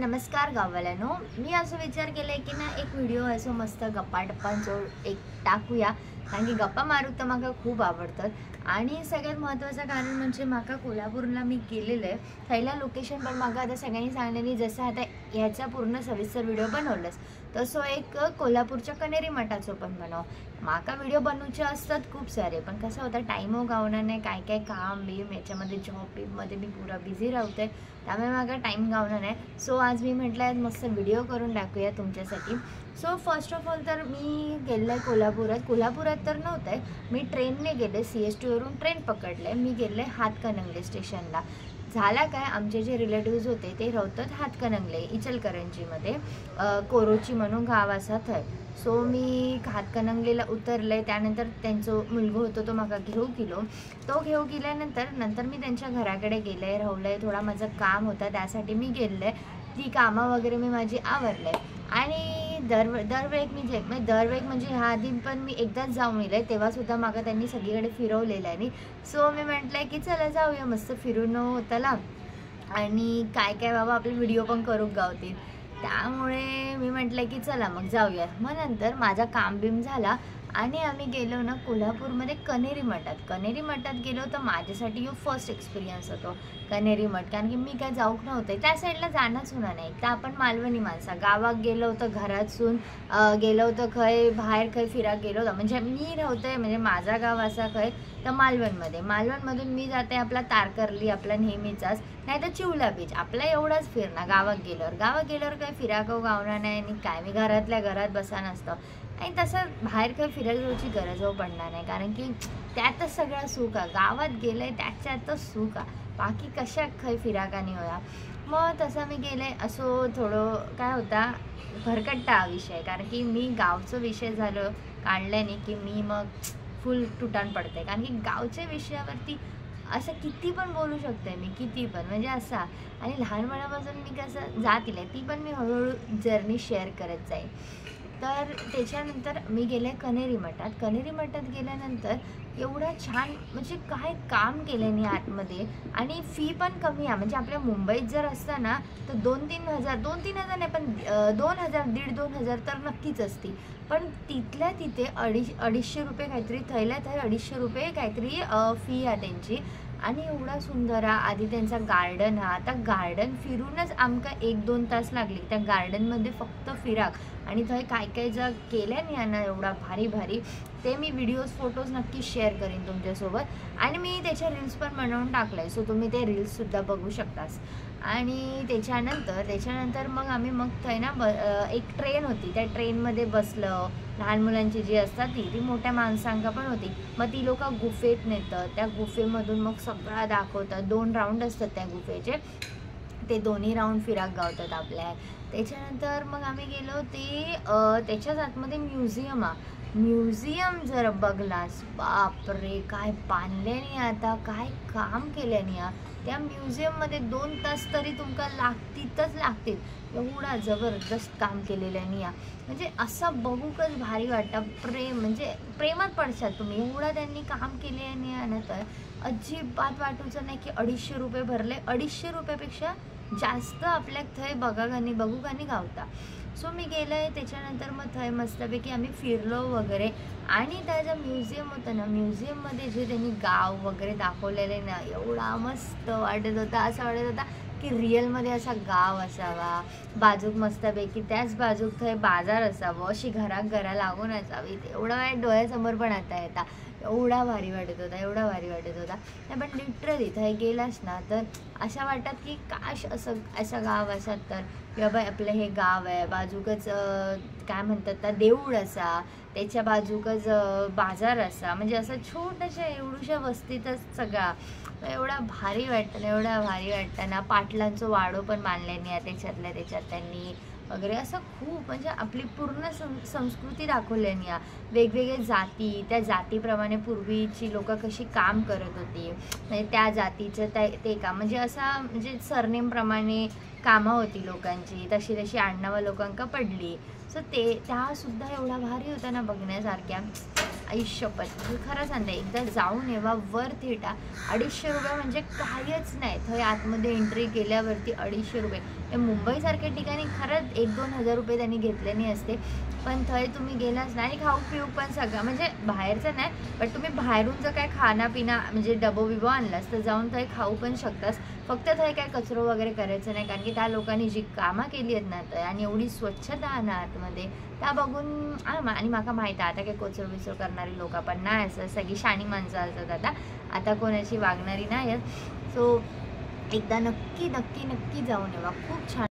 नमस्कार गाववाल्यांनो, मी असं विचार केलाय की ना एक व्हिडिओ असो मस्त गप्पा टप्पांचो एक टाकूया, कारण की गप्पा मारू तर म्हाका खूप आवडतात. आणि सगळ्यात महत्त्वाचं कारण म्हणजे म्हाका कोल्हापूरला मी गेलेलं आहे. थंयला लोकेशन पण म्हाका आता सगळ्यांनी सांगलेली, जसं आता ह्याचा पूर्ण सविस्तर व्हिडिओ बनवलंस तसो एक कोल्हापूरच्या कनेरी मठाचो पण बनव. म्हाका व्हिडिओ बनवूचे असतात खूप सारे, पण कसं होतं टाईमो गावना नाही, काय काय काम बीम याच्यामध्ये जॉब बीममध्ये मी पुरा बिझी राहते, त्यामुळे म्हाका टाईम गावना नाही. सो आज मी म्हटलं मस्त व्हिडिओ करून टाकूया तुमच्यासाठी. सो फर्स्ट ऑफ ऑल तर मी गेले आहे कोल्हापुरात तर नव्हतं आहे, मी ट्रेनने गेले, CST वरून ट्रेन पकडले. मी गेले हातकणंगले स्टेशनला. झाला काय, आमचे जे रिलेटिव्ज होते ते राहतात हातकणंगले इचलकरंजीमध्ये, कोरोची म्हणून गाव असा थंय. सो मी हातकणंगलेला उतरले, त्यानंतर त्यांचो मुलगो होतो तो म्हाका घेऊ गेल्यानंतर मी त्यांच्या घराकडे गेले, राहले. थोडा माझं काम होतं त्यासाठी मी गेले, ती कामं वगैरे मी माझी आवरले. आणि दरवेळेक म्हणजे ह्या आधी पण मी एकदाच जाऊन येले, तेव्हासुद्धा मागा त्यांनी सगळीकडे फिरवलेलं आहे. सो मी म्हटलं की चला जाऊया, मस्त फिरून होताला आणि काय काय बाबा आपले व्हिडिओ पण करू गावतील, त्यामुळे मी म्हटलं की चला मग जाऊया. मग नंतर माझा काम बिम झाला आणि आम्ही गेलो ना कोल्हापूरमध्ये कनेरी मठात गेलो. तर माझ्यासाठी यो फर्स्ट एक्सपिरियन्स होतो कनेरी मठ, कारण की मी काय जाऊक नव्हते, त्या साईडला जाणंच होणार नाही. तर आपण मालवणी माणसा गावात गेलो होतं, घरातून गेलो होतं खय बाहेर खय फिराक गेलो होतं. म्हणजे मी राहते, म्हणजे माझा गाव असा खय तर मालवणमधून मी जाते आपला तारकर्ली, आपला नेहमीचाच, नाही तर चिवला बीच, आपला एवढाच फिरणं. गावात गेल्यावर काही फिराकं गावणार नाही आणि काय, मी घरातल्या घरात बसा नसतं आणि तसं बाहेर काही फिरायला जायची गरज पडणार नाही, कारण की त्यातच सगळं सुख आहे. गावात गेलंय त्याच्यातच सुख आहे, बाकी कशा खय फिराका नाही होया. मग तसं मी गेले. असो थोडं काय होता भरकट्टा विषय, कारण की मी गावचं विषय झालं काढल्याने की मी मग फुल तुटान पडते, कारण की गावच्या विषयावरती असं किती पण बोलू शकते मी, किती पण म्हणजे असा. आणि लहानपणापासून मी कसं जात आहे ती पण मी हळूहळू जर्नी शेअर करत जाईल. तर त्याच्यानंतर मी गेले कनेरी मठात गेल्यानंतर एवढं छान, म्हणजे काय काम केलं नाही आतमध्ये, आणि फी पण कमी आहे. म्हणजे आपल्या मुंबईत जर असतं ना तर 2-3 हजार नाही, पण 2,000 1,500-2,000 तर नक्कीच असती. पण तिथल्या तिथे 250 रुपये काहीतरी, थैल्या 250 रुपये काहीतरी फी आहे त्यांची. आणि एवढा सुंदर आहे. आधी त्यांचा गार्डन हा, आता गार्डन फिरूनच आमका 1-2 तास लागले त्या गार्डनमध्ये फक्त फिराक. आणि थंय काय काय जर केलं नाही ना एवढा भारी, ते मी व्हिडिओज फोटोज नक्की शेअर करीन तुमच्यासोबत, आणि मी त्याच्या रील्स पण बनवून टाकलं, सो तुम्ही ते रील्ससुद्धा बघू शकतास. आणि त्याच्यानंतर मग आम्ही थंय ना एक ट्रेन होती, त्या ट्रेनमध्ये बसलं. लहान मुलांची जी असतात ती मोठ्या माणसांका पण होती. मग ती लोक गुफेत नेतात, त्या गुफेमधून मग सगळं दाखवतात. 2 राऊंड असतात त्या गुफेचे, ते दोन्ही राऊंड फिराक गावतात आपल्या. त्याच्यानंतर मग आम्ही गेलो ते त्याच्याच आतमध्ये म्युझियम जर बघलास, बापरे काय बांधल्याने, आता काय काम केल्याने. त्या म्युझियममध्ये 2 तास तरी तुमका लागतील, एवढा जबरदस्त काम केलेलं आहे. म्हणजे असं बघूकच भारी वाटतं, म्हणजे प्रेमात पडशाल तुम्ही, एवढं त्यांनी काम केले आहे ना. तर अजिबात वाटूचं नाही की 250 रुपये भरले. 250 रुपयापेक्षा जास्त आपल्या थंय बघू गाणी गावता. सो मी गेले. त्याच्यानंतर मग थंय मस्तपैकी आम्ही फिरलो वगैरे. आणि त्याचं म्युझियम होतं ना, म्युझियममध्ये जे त्यांनी गाव वगैरे दाखवलेले ना, एवढा मस्त वाटत होता. असं वाटत होता की रिअलमध्ये असा गाव असावा, बाजूक मस्तपैकी त्याच बाजूक थंय बाजार असावं, अशी घरा लागून असावी. एवढं वाईट डोळ्यासमोर पण आता एवढा भारी वाटत होता. नाही पण लिटरली थंय गेलास ना तर अशा वाटतात की काश असं गाव असत तर, किंवा आपलं हे गाव आहे, बाजूकच काय म्हणतात त्या देऊळ असा, त्याच्या बाजूकच बाजार असा, म्हणजे असं छोट्याशा एवढूशा वस्तीतच सगळा. एवढा भारी वाटतं ना. पाटलांचं वाडो पण बांधल्याने आहे त्याच्यात त्यांनी वगैरे, असं खूप म्हणजे आपली पूर्ण संस्कृती दाखवल्यानी आहे. वेगवेगळे जाती, त्या जातीप्रमाणे पूर्वीची लोक कशी काम करत होती, म्हणजे त्या जातीचं ते काम, म्हणजे असा म्हणजे सरनेमप्रमाणे कामं होती लोकांची, तशी आडनावं लोकांका पडली. सो त्यासुद्धा एवढा भारी होता ना बघण्यासारख्या. आयुष्यपत खरं सांगते एकदा जाऊन येवा वर्थ इट. 250 रुपये म्हणजे काहीच नाही. थंय आतमध्ये एंट्री केल्यावरती 250 रुपये. ते मुंबईसारख्या ठिकाणी खरंच 1-2 हजार रुपये त्यांनी घेतले नाही असते, पण थंय तुम्ही गेलाच ना आणि खाऊ पिऊ पण सगळं म्हणजे बाहेरचं नाही, पण तुम्ही बाहेरून जर काय खानापिना म्हणजे डबो बिबो आणलास तर जाऊन थंय खाऊ पण शकतास. फक्त थंय काय कचरो वगैरे करायचं नाही, कारण की त्या लोकांनी जी कामं केली आहेत ना थंय आणि एवढी स्वच्छता आहे ना आतमध्ये त्या बघून आणि म्हाका माहीत आहे आता काय कचरो बिचरो करणारी लोक पण नाही, असं सगळी शाणी माणसं असतात आता कोणाची वागणारी नाही. सो एकदा नक्की नक्की नक्की जाऊन येवा, खूप छान.